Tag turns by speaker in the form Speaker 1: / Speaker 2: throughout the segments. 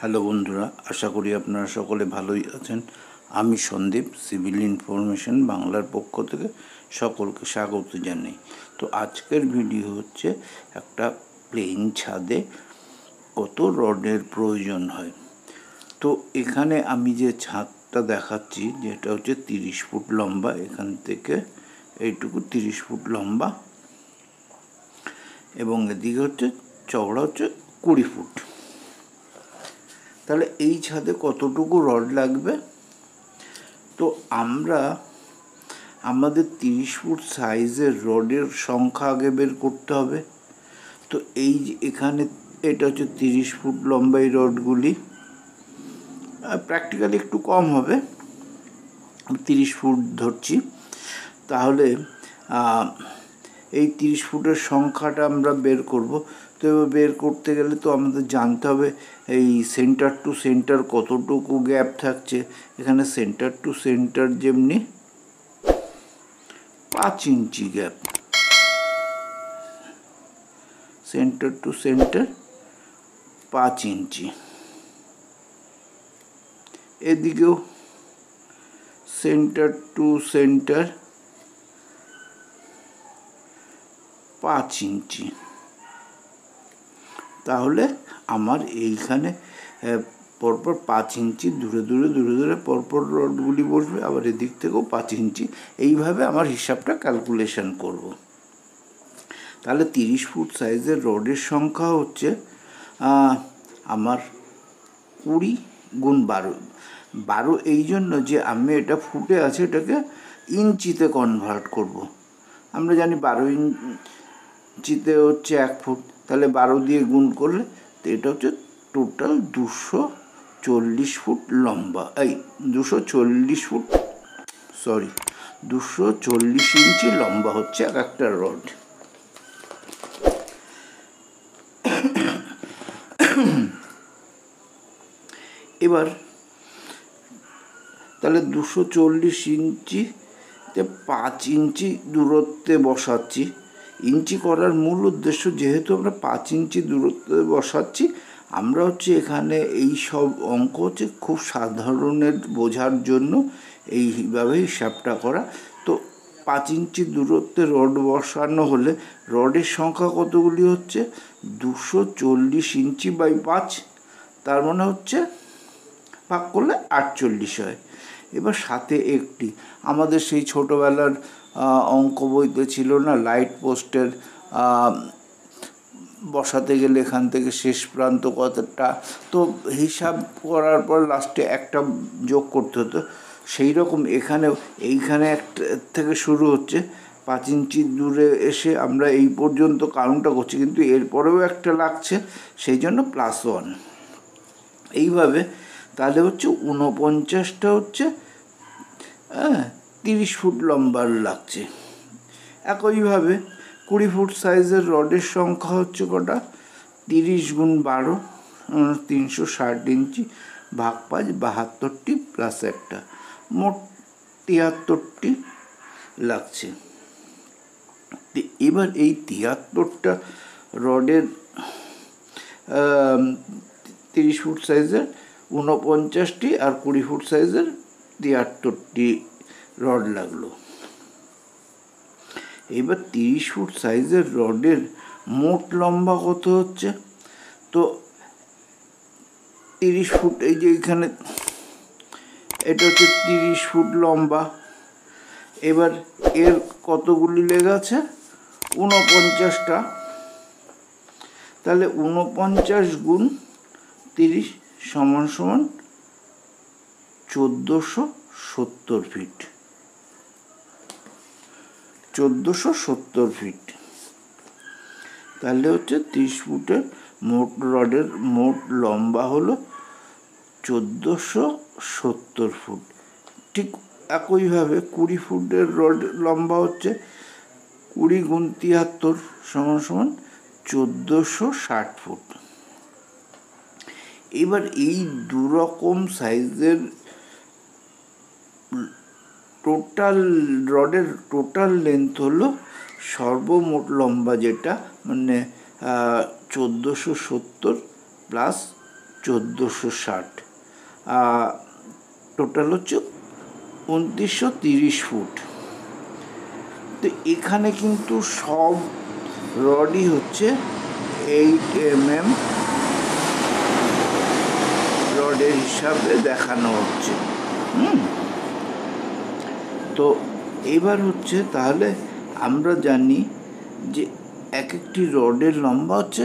Speaker 1: Hello বন্ধুরা, আশা করি আপনারা সকলে ভালোই আছেন। আমি সন্দীপ, সিভিল ইনফরমেশন বাংলার পক্ষ থেকে সকলকে স্বাগত জানাই। তো আজকের ভিডিও হচ্ছে একটা প্লেন ছাদে কত রডের প্রয়োজন হয়। তো এখানে আমি যে ছাদটা দেখাচ্ছি, যেটা হচ্ছে 30 ফুট লম্বা, এখান থেকে এইটুকু 30 ফুট লম্বা, এবং এদিকে হচ্ছে চওড়া হচ্ছে 20 ফুট। তাহলে এই ছাদে কতটুকু রড লাগবে? তো আমরা আমাদের 30 ফুট সাইজের রডের সংখ্যা আগে বের করতে হবে। তো এই যে এখানে এটা হচ্ছে 30 ফুট লম্বা এই রডগুলি, প্র্যাকটিক্যালি একটু কম হবে, 30 ফুট ধরছি। তাহলে এই 30 ফুটের সংখ্যাটা আমরা বের করব। তো বের করতে গেলে তো আমাদের জানতে হবে এই সেন্টার টু সেন্টার কতটুকু গ্যাপ থাকছে। এখানে সেন্টার টু সেন্টার যেমনি 5 ইঞ্চি গ্যাপ, সেন্টার টু সেন্টার 5 ইঞ্চি, এদিকেও সেন্টার টু সেন্টার 5 ইঞ্চি। তাহলে আমার এইখানে পরপর 5 ইঞ্চি দূরে দূরে দূরে দূরে পরপর রডগুলি বসবে, আবার এদিক থেকেও 5 ইঞ্চি। এইভাবে আমার হিসাবটা ক্যালকুলেশন করব। তাহলে 30 ফুট সাইজের রডের সংখ্যা হচ্ছে আমার 20 গুণ 12। এই জন্য যে আমি এটা ফুটে আছে, এটাকে ইঞ্চিতে কনভার্ট করব। আমরা জানি 12 ইঞ্চিতে হচ্ছে 1 ফুট, তাহলে 12 দিয়ে গুণ করলে এটা হচ্ছে টোটাল 240 ফুট লম্বা। 240 ইঞ্চি লম্বা হচ্ছে এক একটা রড। এবার তাহলে 240 ইঞ্চিতে 5 ইঞ্চি দূরত্বে বসাচ্ছি। ইঞ্চি করার মূল উদ্দেশ্য, যেহেতু আমরা 5 ইঞ্চি দূরত্বে বসাচ্ছি, আমরা হচ্ছে এখানে এই সব অঙ্ক হচ্ছে খুব সাধারণের বোঝার জন্য এইভাবে হিসাবটা করা। তো 5 ইঞ্চি দূরত্বে রড বসানো হলে রডের সংখ্যা কতগুলি হচ্ছে 240 ইঞ্চি বাই 5, তার মানে হচ্ছে ভাগ করলে 48 হয়। এবার সাথে একটি আমাদের সেই ছোটোবেলার অঙ্ক বইতে ছিল না, লাইট পোস্টের বসাতে গেলে এখান থেকে শেষ প্রান্ত কতটা, তো হিসাব করার পর লাস্টে একটা যোগ করতে হতো। সেই রকম এখানেও এইখানে একটা থেকে শুরু হচ্ছে, 5 ইঞ্চি দূরে এসে আমরা এই পর্যন্ত কাউন্টটা করছি, কিন্তু এরপরেও একটা লাগছে, সেই জন্য +1। এইভাবে তাহলে হচ্ছে 49টা হচ্ছে 30 ফুট লম্বার লাগছে। একইভাবে 20 ফুট সাইজের রডের সংখ্যা হচ্ছে কটা, 30 গুণ 12 360 ইঞ্চি ভাগ 5, 72টি প্লাস একটা, মোট 73টি লাগছে। এবার এই 73টা রডের 30 ফুট সাইজের 49টি আর 20 ফুট সাইজের 73টি রড লাগলো। এবার 30 ফুট সাইজের রডের মোট লম্বা কত হচ্ছে? তো 30 ফুট, এই যে এখানে এটা হচ্ছে 30 ফুট লম্বা। এবার এর কতগুলি লেগ আছে? 49টা। তাহলে 49 গুণ 30 সমান 1470 ফিট। 1470 ফিট। তাহলে হচ্ছে 30 ফুটের মোট রডের মোট লম্বা হলো 1470 ফুট। ঠিক একইভাবে 20 ফুটের রড লম্বা হচ্ছে 20 গুণ 73 সমান 1460 ফুট। এবার এই দুরকম সাইজের টোটাল রডের টোটাল লেন্থ হলো সর্বমোট লম্বা, যেটা মানে 1470 প্লাস 1460, টোটাল হচ্ছে 2930 ফুট। তো এখানে কিন্তু সব রডই হচ্ছে 8 mm রডের হিসাবে দেখানো হচ্ছে। তো এবার হচ্ছে তাহলে আমরা জানি যে এক একটি রডের লম্বা হচ্ছে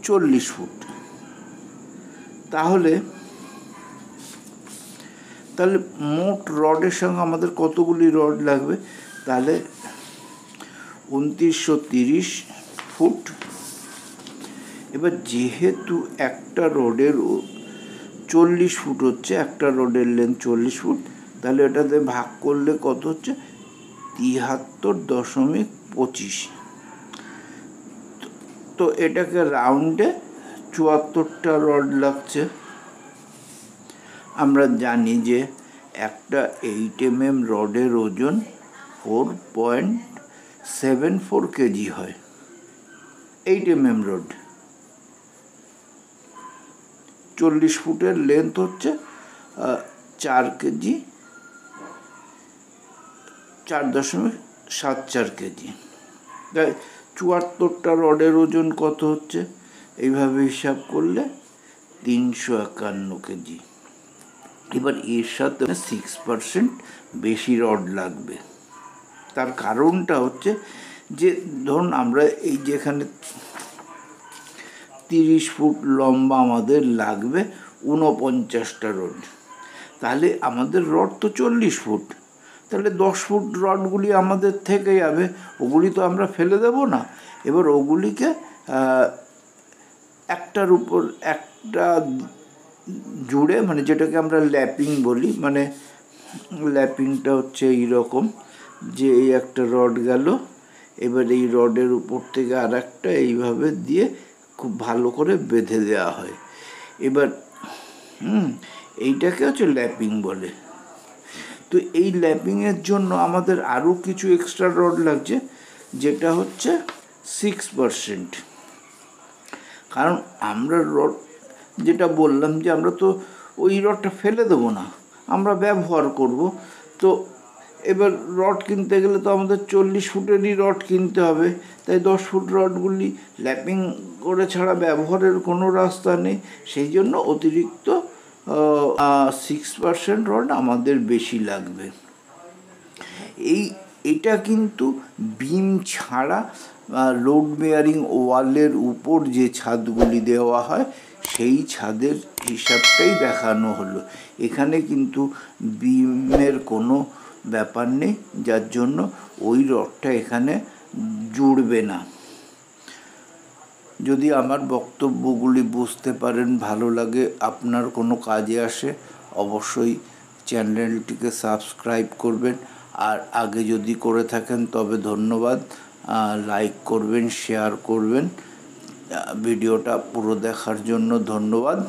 Speaker 1: 40 ফুট। তাহলে মোট রডের সঙ্গে আমাদের কতগুলি রড লাগবে? তাহলে 2930 ফুট। এবার যেহেতু একটা রডের 40 ফুট হচ্ছে, একটা রডের লেন্থ 40 ফুট, তাহলে এটাতে ভাগ করলে কত হচ্ছে? 73.25। তো এটাকে রাউন্ডে 74টা রড লাগছে। আমরা জানি যে একটা 8 mm রডের ওজন 4.74 কেজি হয়। 8 mm রড, 40 ফুটের লেন্থ হচ্ছে 4 কেজি, 4.74 কেজি। তাই 74টা রডের ওজন কত হচ্ছে? এইভাবে হিসাব করলে 351 কেজি। এবার এর সাথে 6% বেশি রড লাগবে। তার কারণটা হচ্ছে যে ধরুন আমরা এই যেখানে 30 ফুট লম্বা আমাদের লাগবে 49টা রড, তাহলে আমাদের রড তো 40 ফুট, তাহলে 10 ফুট রডগুলি আমাদের থেকে যাবে, ওগুলি তো আমরা ফেলে দেব না। এবার ওগুলিকে একটার উপর একটা জুড়ে, মানে যেটাকে আমরা ল্যাপিং বলি, মানে ল্যাপিংটা হচ্ছে এইরকম যে এই একটা রড গেল, এবার এই রডের উপর থেকে আর একটা এইভাবে দিয়ে খুব ভালো করে বেঁধে দেওয়া হয়। এবার এইটাকে হচ্ছে ল্যাপিং বলে। তো এই ল্যাপিংয়ের জন্য আমাদের আরও কিছু এক্সট্রা রড লাগছে, যেটা হচ্ছে 6%। কারণ আমরা রড, যেটা বললাম যে আমরা তো ওই রডটা ফেলে দেবো না, আমরা ব্যবহার করব। তো এবার রড কিনতে গেলে তো আমাদের 40 ফুটেরই রড কিনতে হবে, তাই 10 ফুট রডগুলি ল্যাপিং করে ছাড়া ব্যবহারের কোনো রাস্তা নেই। সেই জন্য অতিরিক্ত 6% রড আমাদের বেশি লাগবে। এটা কিন্তু বিম ছাড়া লোড বেয়ারিং ওয়ালের উপর যে ছাদগুলি দেওয়া হয় সেই ছাদের হিসাবটাই দেখানো হলো। এখানে কিন্তু বিমের কোনো ব্যাপার নেই, যার জন্য ওই রডটা এখানে জুড়বে না। যদি আমার বক্তব্যগুলি বুঝতে পারেন, ভালো লাগে, আপনার কোনো কাজে আসে, অবশ্যই চ্যানেলটিকে সাবস্ক্রাইব করবেন। আর আগে যদি করে থাকেন তবে ধন্যবাদ। লাইক করবেন, শেয়ার করবেন। ভিডিওটা পুরো দেখার জন্য ধন্যবাদ।